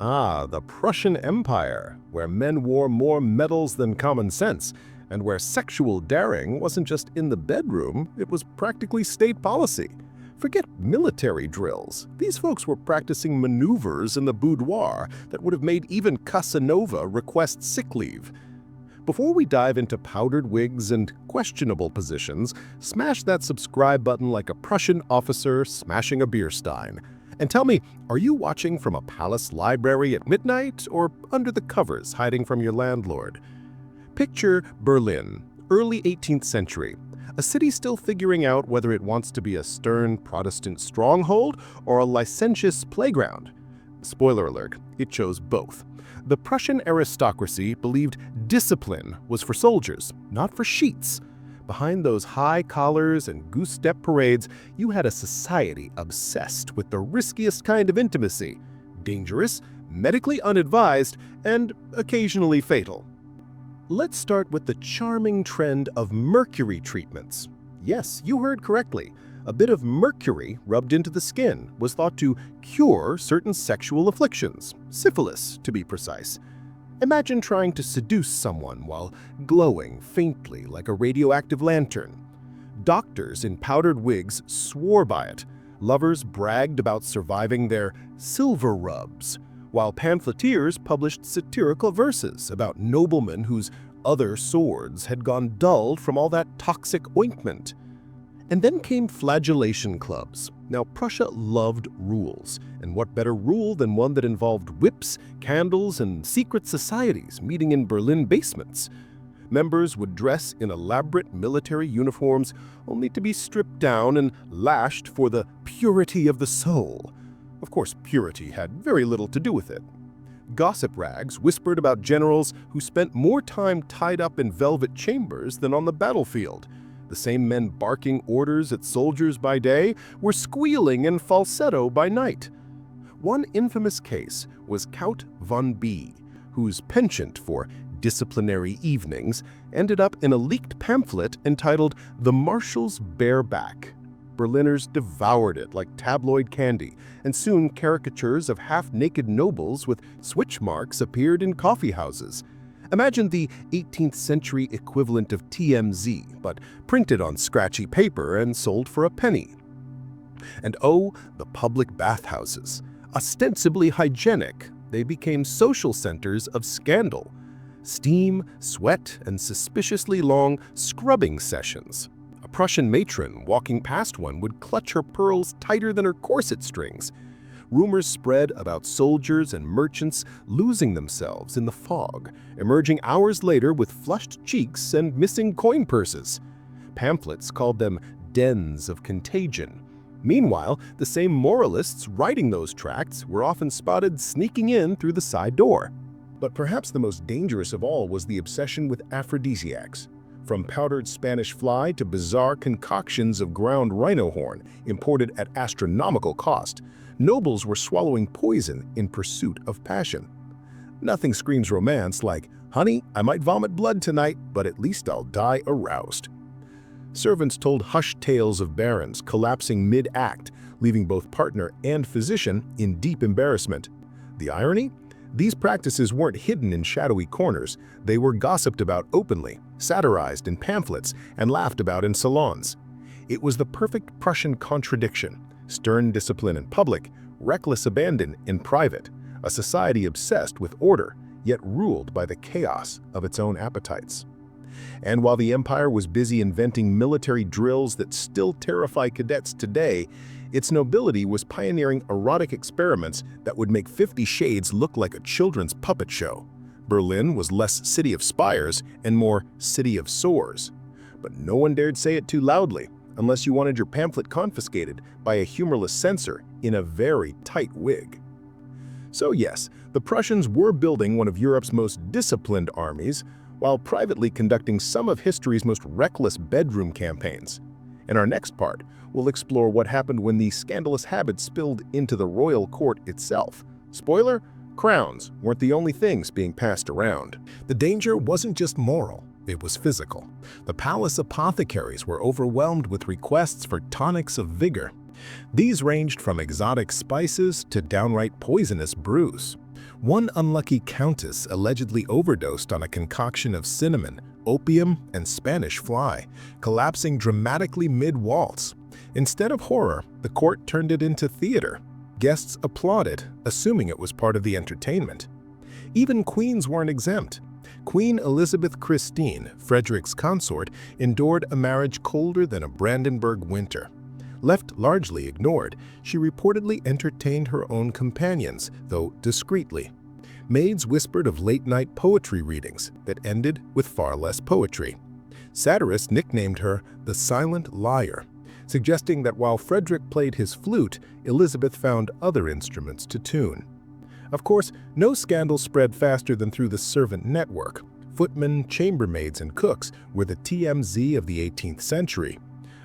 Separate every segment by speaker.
Speaker 1: Ah, the Prussian Empire, where men wore more medals than common sense, and where sexual daring wasn't just in the bedroom, it was practically state policy. Forget military drills. These folks were practicing maneuvers in the boudoir that would have made even Casanova request sick leave. Before we dive into powdered wigs and questionable positions, smash that subscribe button like a Prussian officer smashing a beer stein. And tell me, are you watching from a palace library at midnight or under the covers hiding from your landlord? Picture Berlin, early 18th century, a city still figuring out whether it wants to be a stern Protestant stronghold or a licentious playground. Spoiler alert, it chose both. The Prussian aristocracy believed discipline was for soldiers, not for sheets. Behind those high collars and goose-step parades, you had a society obsessed with the riskiest kind of intimacy, dangerous, medically unadvised, and occasionally fatal. Let's start with the charming trend of mercury treatments. Yes, you heard correctly. A bit of mercury rubbed into the skin was thought to cure certain sexual afflictions, syphilis to be precise. Imagine trying to seduce someone while glowing faintly like a radioactive lantern. Doctors in powdered wigs swore by it. Lovers bragged about surviving their silver rubs, while pamphleteers published satirical verses about noblemen whose other swords had gone dulled from all that toxic ointment. And then came flagellation clubs. Now, Prussia loved rules, and what better rule than one that involved whips, candles, and secret societies meeting in Berlin basements? Members would dress in elaborate military uniforms only to be stripped down and lashed for the purity of the soul. Of course, purity had very little to do with it. Gossip rags whispered about generals who spent more time tied up in velvet chambers than on the battlefield. The same men barking orders at soldiers by day were squealing in falsetto by night. One infamous case was Count von B, whose penchant for disciplinary evenings ended up in a leaked pamphlet entitled The Marshal's Bareback. Berliners devoured it like tabloid candy, and soon caricatures of half-naked nobles with switch marks appeared in coffee houses. Imagine the 18th century equivalent of TMZ, but printed on scratchy paper and sold for a penny. And oh, the public bathhouses. Ostensibly hygienic, they became social centers of scandal. Steam, sweat, and suspiciously long scrubbing sessions. A Prussian matron walking past one would clutch her pearls tighter than her corset strings. Rumors spread about soldiers and merchants losing themselves in the fog, emerging hours later with flushed cheeks and missing coin purses. Pamphlets called them dens of contagion. Meanwhile, the same moralists writing those tracts were often spotted sneaking in through the side door. But perhaps the most dangerous of all was the obsession with aphrodisiacs. From powdered Spanish fly to bizarre concoctions of ground rhino horn imported at astronomical cost, nobles were swallowing poison in pursuit of passion. Nothing screams romance like, "Honey, I might vomit blood tonight, but at least I'll die aroused." Servants told hushed tales of barons collapsing mid-act, leaving both partner and physician in deep embarrassment. The irony? These practices weren't hidden in shadowy corners. They were gossiped about openly, satirized in pamphlets, and laughed about in salons. It was the perfect Prussian contradiction: stern discipline in public, reckless abandon in private, a society obsessed with order, yet ruled by the chaos of its own appetites. And while the empire was busy inventing military drills that still terrify cadets today, its nobility was pioneering erotic experiments that would make 50 Shades look like a children's puppet show. Berlin was less city of spires and more city of sores. But no one dared say it too loudly, unless you wanted your pamphlet confiscated by a humorless censor in a very tight wig. So yes, the Prussians were building one of Europe's most disciplined armies, while privately conducting some of history's most reckless bedroom campaigns. In our next part, we'll explore what happened when these scandalous habits spilled into the royal court itself. Spoiler, crowns weren't the only things being passed around. The danger wasn't just moral, it was physical. The palace apothecaries were overwhelmed with requests for tonics of vigor. These ranged from exotic spices to downright poisonous brews. One unlucky countess allegedly overdosed on a concoction of cinnamon, opium, and Spanish fly, collapsing dramatically mid-waltz. Instead of horror, the court turned it into theater. Guests applauded, assuming it was part of the entertainment. Even queens weren't exempt. Queen Elizabeth Christine, Frederick's consort, endured a marriage colder than a Brandenburg winter. Left largely ignored, she reportedly entertained her own companions, though discreetly. Maids whispered of late-night poetry readings that ended with far less poetry. Satirists nicknamed her the Silent Liar, suggesting that while Frederick played his flute, Elizabeth found other instruments to tune. Of course, no scandal spread faster than through the servant network. Footmen, chambermaids, and cooks were the TMZ of the 18th century.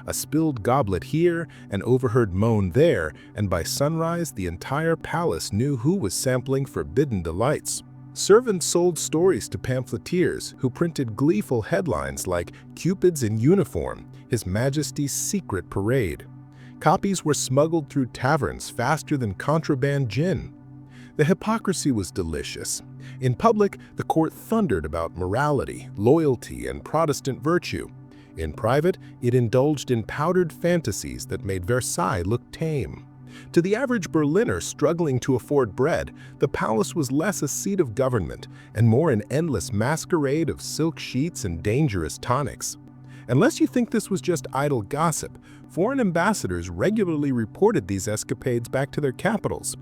Speaker 1: A spilled goblet here, an overheard moan there, and by sunrise the entire palace knew who was sampling forbidden delights. Servants sold stories to pamphleteers who printed gleeful headlines like "Cupid's in Uniform, His Majesty's Secret Parade." Copies were smuggled through taverns faster than contraband gin. The hypocrisy was delicious. In public, the court thundered about morality, loyalty, and Protestant virtue. In private, it indulged in powdered fantasies that made Versailles look tame. To the average Berliner struggling to afford bread, the palace was less a seat of government and more an endless masquerade of silk sheets and dangerous tonics. Unless you think this was just idle gossip, foreign ambassadors regularly reported these escapades back to their capitals.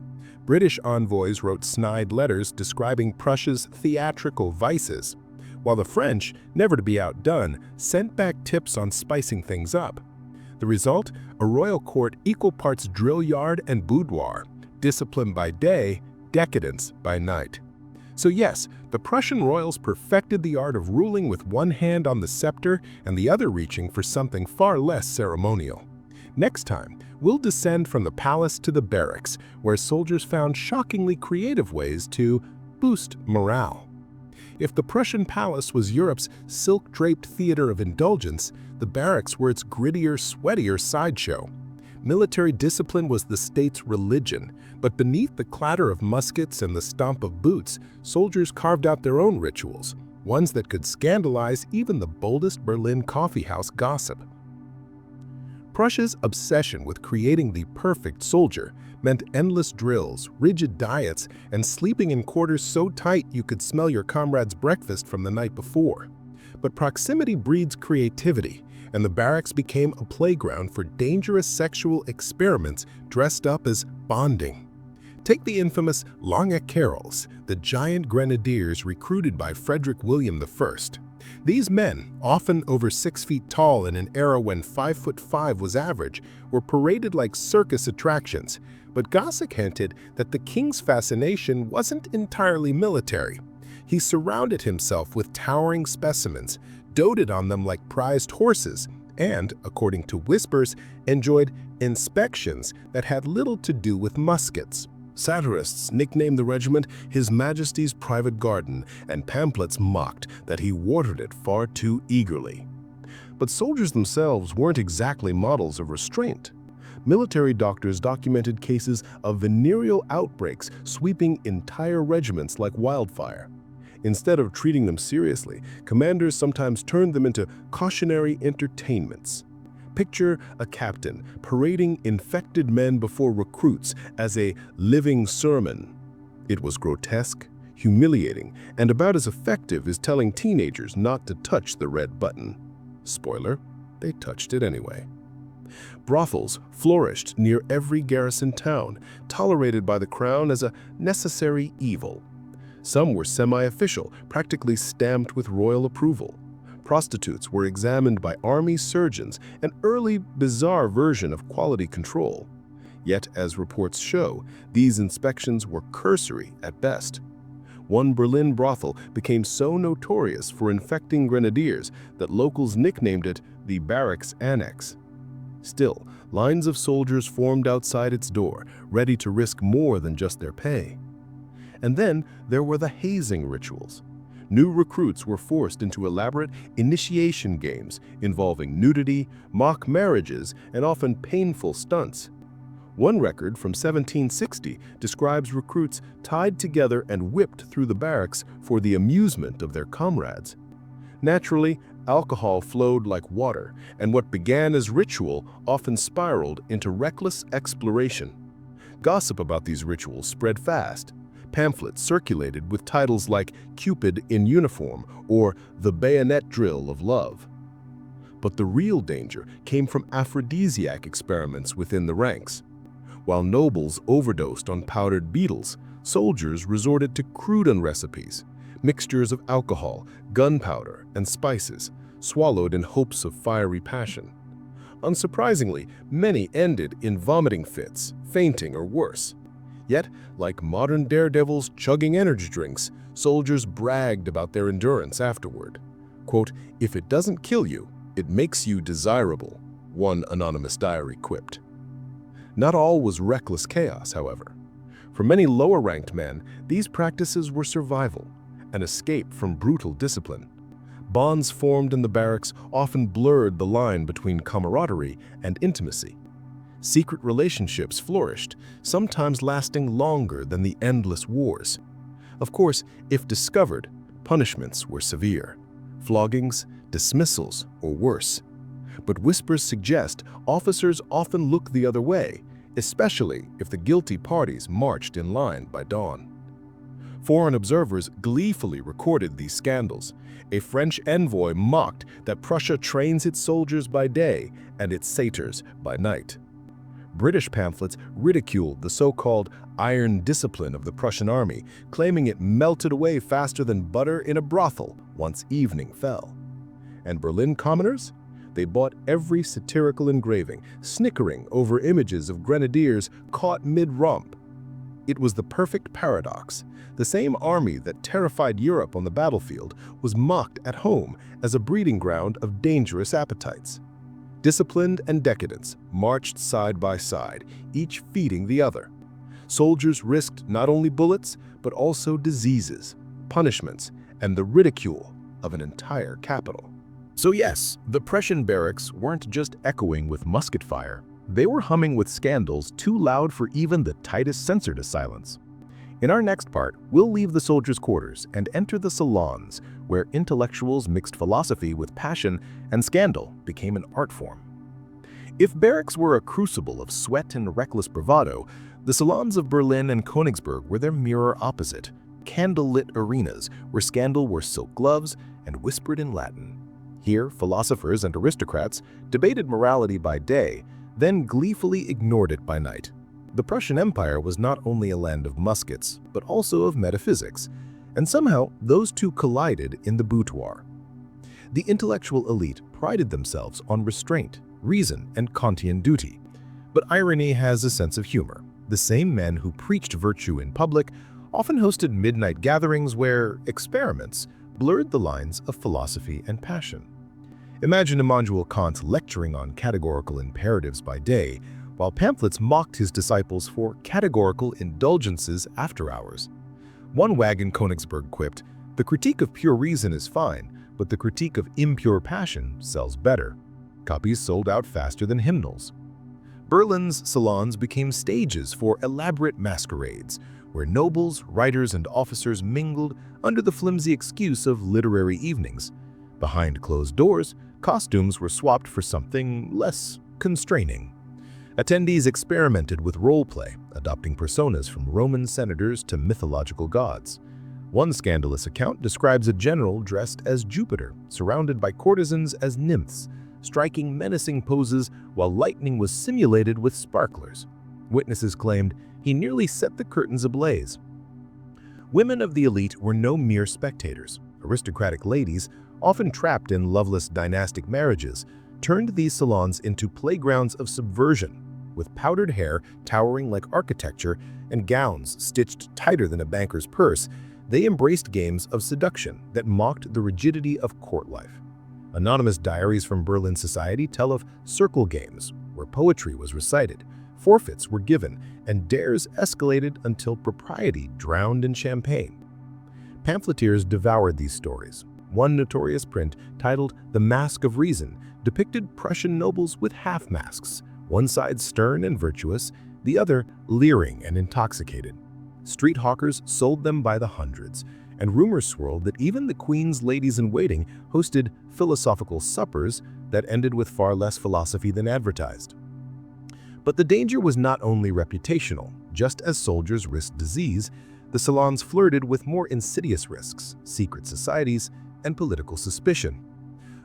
Speaker 1: British envoys wrote snide letters describing Prussia's theatrical vices, while the French, never to be outdone, sent back tips on spicing things up. The result? A royal court equal parts drill yard and boudoir, discipline by day, decadence by night. So yes, the Prussian royals perfected the art of ruling with one hand on the scepter and the other reaching for something far less ceremonial. Next time, we'll descend from the palace to the barracks, where soldiers found shockingly creative ways to boost morale. If the Prussian palace was Europe's silk-draped theater of indulgence, the barracks were its grittier, sweatier sideshow. Military discipline was the state's religion, but beneath the clatter of muskets and the stomp of boots, soldiers carved out their own rituals, ones that could scandalize even the boldest Berlin coffeehouse gossip. Prussia's obsession with creating the perfect soldier meant endless drills, rigid diets, and sleeping in quarters so tight you could smell your comrade's breakfast from the night before. But proximity breeds creativity, and the barracks became a playground for dangerous sexual experiments dressed up as bonding. Take the infamous Lange Carols, the giant grenadiers recruited by Frederick William I. These men, often over 6 feet tall in an era when 5'5" was average, were paraded like circus attractions, but gossip hinted that the king's fascination wasn't entirely military. He surrounded himself with towering specimens, doted on them like prized horses, and, according to whispers, enjoyed inspections that had little to do with muskets. Satirists nicknamed the regiment His Majesty's Private Garden, and pamphlets mocked that he watered it far too eagerly. But soldiers themselves weren't exactly models of restraint. Military doctors documented cases of venereal outbreaks sweeping entire regiments like wildfire. Instead of treating them seriously, commanders sometimes turned them into cautionary entertainments. Picture a captain parading infected men before recruits as a living sermon. It was grotesque, humiliating, and about as effective as telling teenagers not to touch the red button. Spoiler, they touched it anyway. Brothels flourished near every garrison town, tolerated by the crown as a necessary evil. Some were semi-official, practically stamped with royal approval. Prostitutes were examined by army surgeons, an early, bizarre version of quality control. Yet, as reports show, these inspections were cursory at best. One Berlin brothel became so notorious for infecting grenadiers that locals nicknamed it the Barracks Annex. Still, lines of soldiers formed outside its door, ready to risk more than just their pay. And then there were the hazing rituals. New recruits were forced into elaborate initiation games involving nudity, mock marriages, and often painful stunts. One record from 1760 describes recruits tied together and whipped through the barracks for the amusement of their comrades. Naturally, alcohol flowed like water, and what began as ritual often spiraled into reckless exploration. Gossip about these rituals spread fast. Pamphlets circulated with titles like Cupid in Uniform or The Bayonet Drill of Love. But the real danger came from aphrodisiac experiments within the ranks. While nobles overdosed on powdered beetles, soldiers resorted to crude recipes, mixtures of alcohol, gunpowder, and spices, swallowed in hopes of fiery passion. Unsurprisingly, many ended in vomiting fits, fainting, or worse. Yet, like modern daredevils chugging energy drinks, soldiers bragged about their endurance afterward. Quote, "If it doesn't kill you, it makes you desirable," one anonymous diary quipped. Not all was reckless chaos, however. For many lower-ranked men, these practices were survival, an escape from brutal discipline. Bonds formed in the barracks often blurred the line between camaraderie and intimacy. Secret relationships flourished, sometimes lasting longer than the endless wars. Of course, if discovered, punishments were severe: floggings, dismissals, or worse. But whispers suggest officers often look the other way, especially if the guilty parties marched in line by dawn. Foreign observers gleefully recorded these scandals. A French envoy mocked that Prussia trains its soldiers by day and its satyrs by night. British pamphlets ridiculed the so-called iron discipline of the Prussian army, claiming it melted away faster than butter in a brothel once evening fell. And Berlin commoners? They bought every satirical engraving, snickering over images of grenadiers caught mid-romp. It was the perfect paradox. The same army that terrified Europe on the battlefield was mocked at home as a breeding ground of dangerous appetites. Discipline and decadence marched side by side, each feeding the other. Soldiers risked not only bullets, but also diseases, punishments, and the ridicule of an entire capital. So yes, the Prussian barracks weren't just echoing with musket fire. They were humming with scandals too loud for even the tightest censor to silence. In our next part, we'll leave the soldiers' quarters and enter the salons, where intellectuals mixed philosophy with passion and scandal became an art form. If barracks were a crucible of sweat and reckless bravado, the salons of Berlin and Königsberg were their mirror opposite, candle-lit arenas where scandal wore silk gloves and whispered in Latin. Here, philosophers and aristocrats debated morality by day, then gleefully ignored it by night. The Prussian Empire was not only a land of muskets, but also of metaphysics, and somehow those two collided in the boudoir. The intellectual elite prided themselves on restraint, reason, and Kantian duty. But irony has a sense of humor. The same men who preached virtue in public often hosted midnight gatherings where experiments blurred the lines of philosophy and passion. Imagine Immanuel Kant lecturing on categorical imperatives by day, while pamphlets mocked his disciples for categorical indulgences after hours. One wag in Königsberg quipped, "The critique of pure reason is fine, but the critique of impure passion sells better." Copies sold out faster than hymnals. Berlin's salons became stages for elaborate masquerades, where nobles, writers, and officers mingled under the flimsy excuse of literary evenings. Behind closed doors, costumes were swapped for something less constraining. Attendees experimented with role-play, adopting personas from Roman senators to mythological gods. One scandalous account describes a general dressed as Jupiter, surrounded by courtesans as nymphs, striking menacing poses while lightning was simulated with sparklers. Witnesses claimed he nearly set the curtains ablaze. Women of the elite were no mere spectators. Aristocratic ladies, often trapped in loveless dynastic marriages, turned these salons into playgrounds of subversion, with powdered hair towering like architecture and gowns stitched tighter than a banker's purse. They embraced games of seduction that mocked the rigidity of court life. Anonymous diaries from Berlin society tell of circle games, where poetry was recited, forfeits were given, and dares escalated until propriety drowned in champagne. Pamphleteers devoured these stories. One notorious print, titled "The Mask of Reason," depicted Prussian nobles with half-masks, one side stern and virtuous, the other leering and intoxicated. Street hawkers sold them by the hundreds, and rumors swirled that even the Queen's ladies-in-waiting hosted philosophical suppers that ended with far less philosophy than advertised. But the danger was not only reputational. Just as soldiers risked disease, the salons flirted with more insidious risks, secret societies, and political suspicion.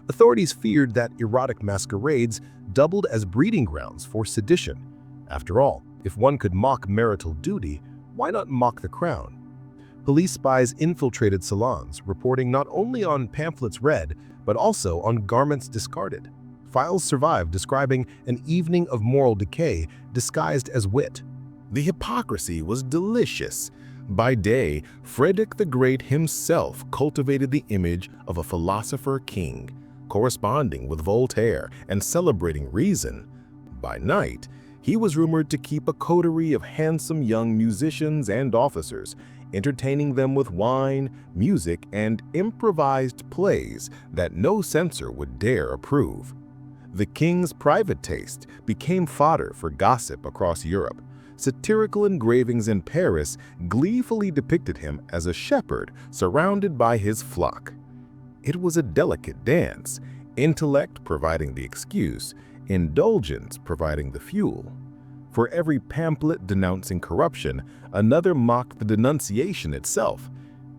Speaker 1: Authorities feared that erotic masquerades doubled as breeding grounds for sedition. After all, if one could mock marital duty, why not mock the crown? Police spies infiltrated salons, reporting not only on pamphlets read, but also on garments discarded. Files survived describing an evening of moral decay disguised as wit. The hypocrisy was delicious. By day, Frederick the Great himself cultivated the image of a philosopher king, corresponding with Voltaire and celebrating reason. By night, he was rumored to keep a coterie of handsome young musicians and officers, entertaining them with wine, music, and improvised plays that no censor would dare approve. The king's private taste became fodder for gossip across Europe. Satirical engravings in Paris gleefully depicted him as a shepherd surrounded by his flock. It was a delicate dance, intellect providing the excuse, indulgence providing the fuel. For every pamphlet denouncing corruption, another mocked the denunciation itself.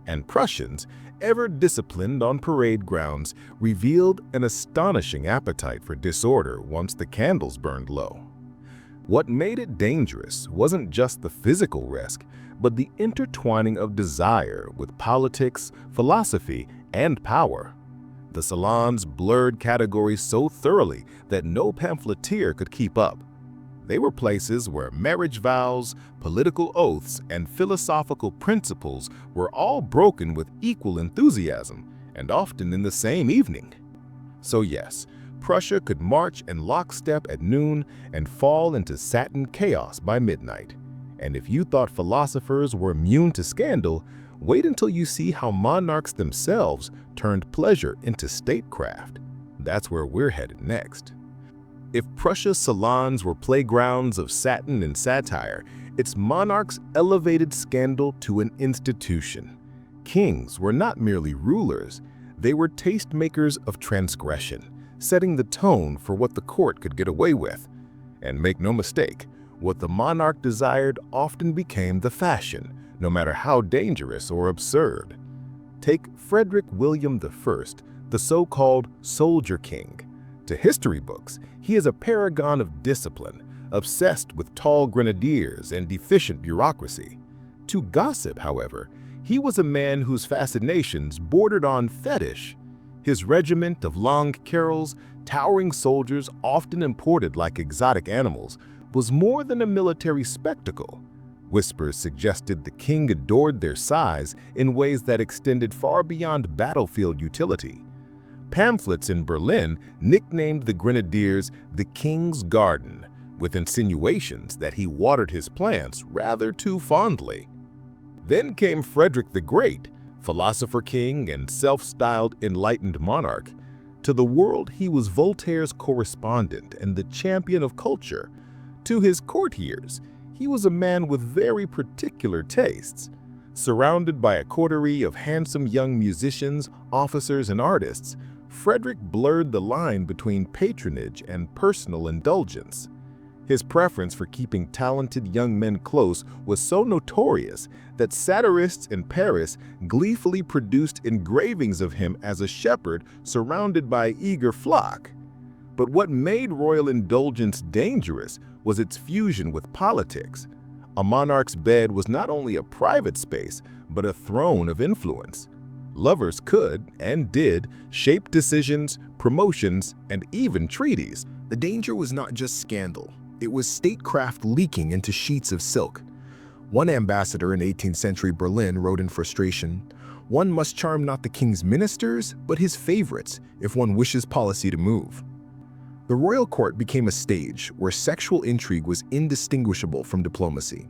Speaker 1: And Prussians, ever disciplined on parade grounds, revealed an astonishing appetite for disorder once the candles burned low. What made it dangerous wasn't just the physical risk, but the intertwining of desire with politics, philosophy, and power. The salons blurred categories so thoroughly that no pamphleteer could keep up. They were places where marriage vows, political oaths, and philosophical principles were all broken with equal enthusiasm, and often in the same evening. So yes, Prussia could march in lockstep at noon and fall into satin chaos by midnight. And if you thought philosophers were immune to scandal, wait until you see how monarchs themselves turned pleasure into statecraft. That's where we're headed next. If Prussia's salons were playgrounds of satin and satire, its monarchs elevated scandal to an institution. Kings were not merely rulers, they were tastemakers of transgression, setting the tone for what the court could get away with. And make no mistake, what the monarch desired often became the fashion, no matter how dangerous or absurd. Take Frederick William I, the so-called Soldier King. To history books, he is a paragon of discipline, obsessed with tall grenadiers and efficient bureaucracy. To gossip, however, he was a man whose fascinations bordered on fetish. His regiment of long carols, towering soldiers often imported like exotic animals, was more than a military spectacle. Whispers suggested the king adored their size in ways that extended far beyond battlefield utility. Pamphlets in Berlin nicknamed the grenadiers the King's Garden, with insinuations that he watered his plants rather too fondly. Then came Frederick the Great, philosopher king and self-styled enlightened monarch. To the world, he was Voltaire's correspondent and the champion of culture. To his courtiers, he was a man with very particular tastes. Surrounded by a coterie of handsome young musicians, officers, and artists, Frederick blurred the line between patronage and personal indulgence. His preference for keeping talented young men close was so notorious that satirists in Paris gleefully produced engravings of him as a shepherd surrounded by an eager flock. But what made royal indulgence dangerous was its fusion with politics. A monarch's bed was not only a private space, but a throne of influence. Lovers could, and did, shape decisions, promotions, and even treaties. The danger was not just scandal. It was statecraft leaking into sheets of silk. One ambassador in 18th century Berlin wrote in frustration, "One must charm not the king's ministers, but his favorites, if one wishes policy to move." The royal court became a stage where sexual intrigue was indistinguishable from diplomacy.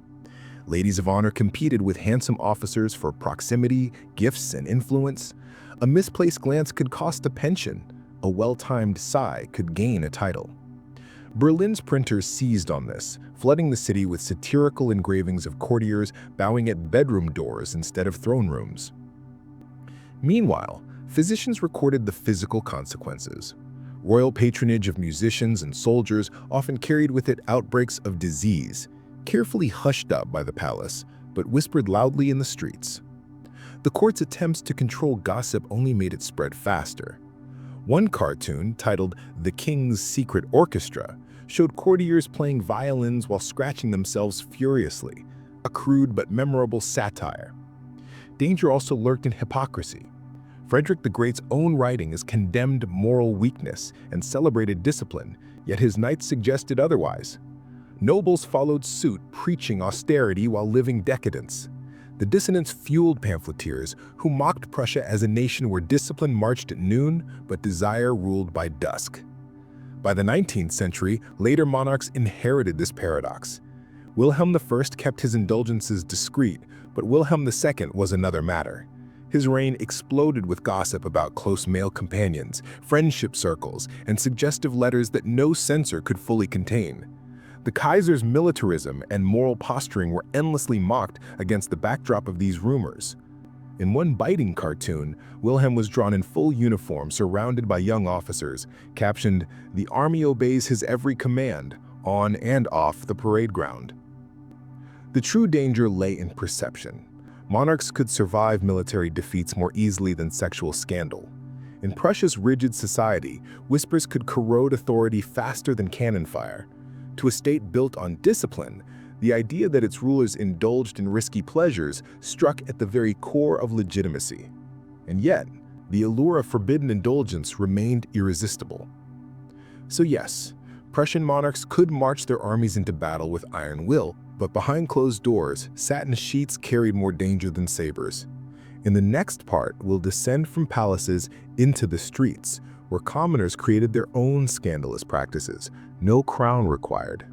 Speaker 1: Ladies of honor competed with handsome officers for proximity, gifts, and influence. A misplaced glance could cost a pension. A well-timed sigh could gain a title. Berlin's printers seized on this, flooding the city with satirical engravings of courtiers bowing at bedroom doors instead of throne rooms. Meanwhile, physicians recorded the physical consequences. Royal patronage of musicians and soldiers often carried with it outbreaks of disease, carefully hushed up by the palace, but whispered loudly in the streets. The court's attempts to control gossip only made it spread faster. One cartoon, titled The King's Secret Orchestra, showed courtiers playing violins while scratching themselves furiously, a crude but memorable satire. Danger also lurked in hypocrisy. Frederick the Great's own writings condemned moral weakness and celebrated discipline, yet his knights suggested otherwise. Nobles followed suit, preaching austerity while living decadence. The dissonance fueled pamphleteers who mocked Prussia as a nation where discipline marched at noon, but desire ruled by dusk. By the 19th century, later monarchs inherited this paradox. Wilhelm I kept his indulgences discreet, but Wilhelm II was another matter. His reign exploded with gossip about close male companions, friendship circles, and suggestive letters that no censor could fully contain. The Kaiser's militarism and moral posturing were endlessly mocked against the backdrop of these rumors. In one biting cartoon, Wilhelm was drawn in full uniform surrounded by young officers, captioned, "The army obeys his every command, on and off the parade ground." The true danger lay in perception. Monarchs could survive military defeats more easily than sexual scandal. In Prussia's rigid society, whispers could corrode authority faster than cannon fire. To a state built on discipline, the idea that its rulers indulged in risky pleasures struck at the very core of legitimacy. And yet, the allure of forbidden indulgence remained irresistible. So yes, Prussian monarchs could march their armies into battle with iron will, but behind closed doors, satin sheets carried more danger than sabers. In the next part, we'll descend from palaces into the streets, where commoners created their own scandalous practices, no crown required.